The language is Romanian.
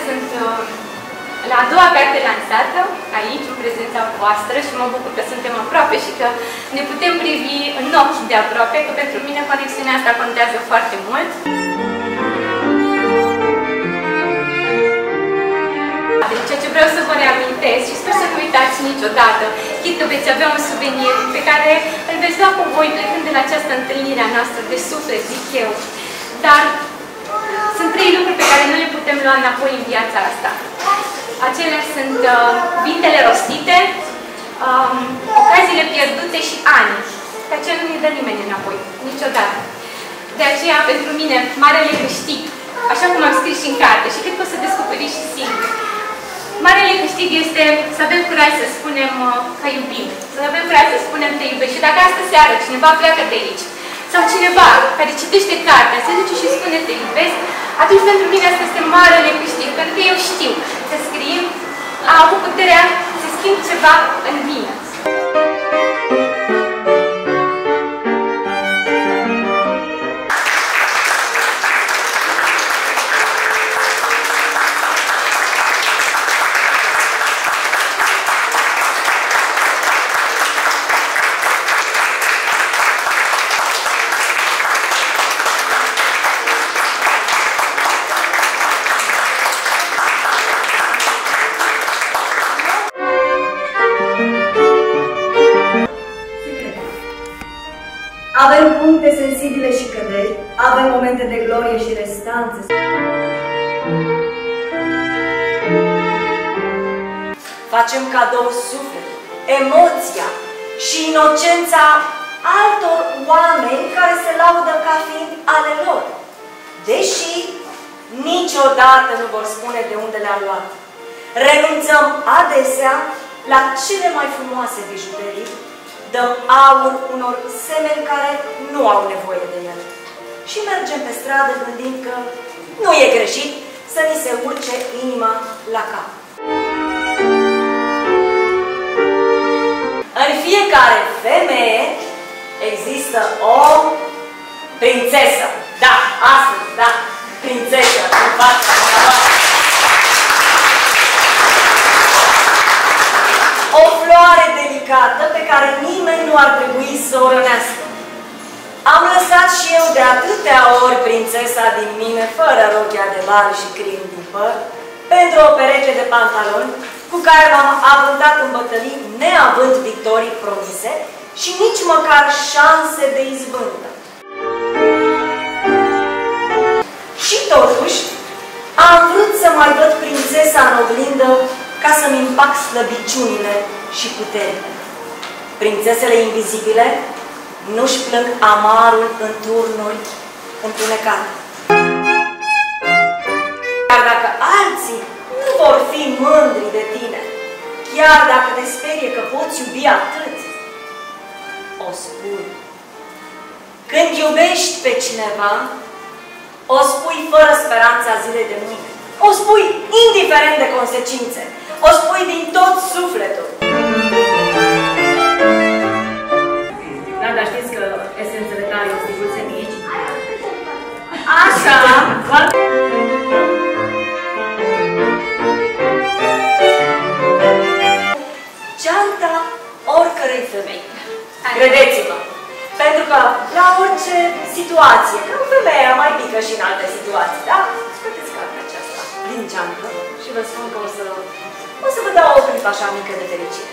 sunt la a doua carte lansată, aici, în prezența voastră, și mă bucur că suntem aproape și că ne putem privi în ochi de aproape, că pentru mine conexiunea asta contează foarte mult. Deci, ceea ce vreau să vă reamintesc și sper să nu uitați niciodată, chit că veți avea un suvenir pe care îl veți lua cu voi plecând de la această întâlnire a noastră de suflet, zic eu. Dar sunt trei lucruri pe care nu le putem lua înapoi în viața asta. Acelea sunt cuvintele rostite, ocaziile pierdute și ani. Pe aceea nu ne dă nimeni înapoi, niciodată. De aceea, pentru mine, marele câștig, așa cum am scris și în carte și cred că o să descoperiți și singur, marele câștig este să avem curaj să spunem că iubim, să avem curaj să spunem te iubesc. Și dacă astă seară cineva pleacă de aici, sau cineva care citește cartea, se duce și spune te iubesc, atunci pentru mine asta este marele câștig, pentru că eu știu să scriu, am avut puterea să schimb ceva în mine. Avem puncte sensibile și căderi, avem momente de glorie și restanțe. Facem cadou sufletul, emoția și inocența altor oameni care se laudă ca fiind ale lor, deși niciodată nu vor spune de unde le-au luat. Renunțăm adesea la cele mai frumoase bijuterii, dăm aur unor semeni care nu au nevoie de el. Și mergem pe stradă gândind că nu e greșit să ni se urce inima la cap. În fiecare femeie există o prințesă. Da, astăzi, da, prințesă în fața noastră. O floare delicată pe care nimeni nu ar trebui să o rănească. Am lăsat și eu de atâtea ori prințesa din mine, fără rochia de mare și crin din păr, pentru o pereche de pantaloni cu care m-am avântat în bătălii, neavând victorii promise și nici măcar șanse de izbândă. Și totuși, am vrut să mai văd prințesa în oglindă ca să-mi împac slăbiciunile și puterile. Prințesele invizibile nu-și plâng amarul în turnuri întunecate. Chiar dacă alții nu vor fi mândri de tine, chiar dacă te sperie că poți iubi atât, o spui. Când iubești pe cineva, o spui fără speranța zilei de mâine. O spui indiferent de consecințe. O spui din tot sufletul. Da, dar știți că esențele tale o sticuțe mici? Așa! Geanta oricărei femei. Credeți-mă! Pentru că la orice situație, că femeia mai pică și în alte situații, da? Scoateți cartea aceasta din geantă și vă spun că o să vă dau o clipă așa mică de fericire.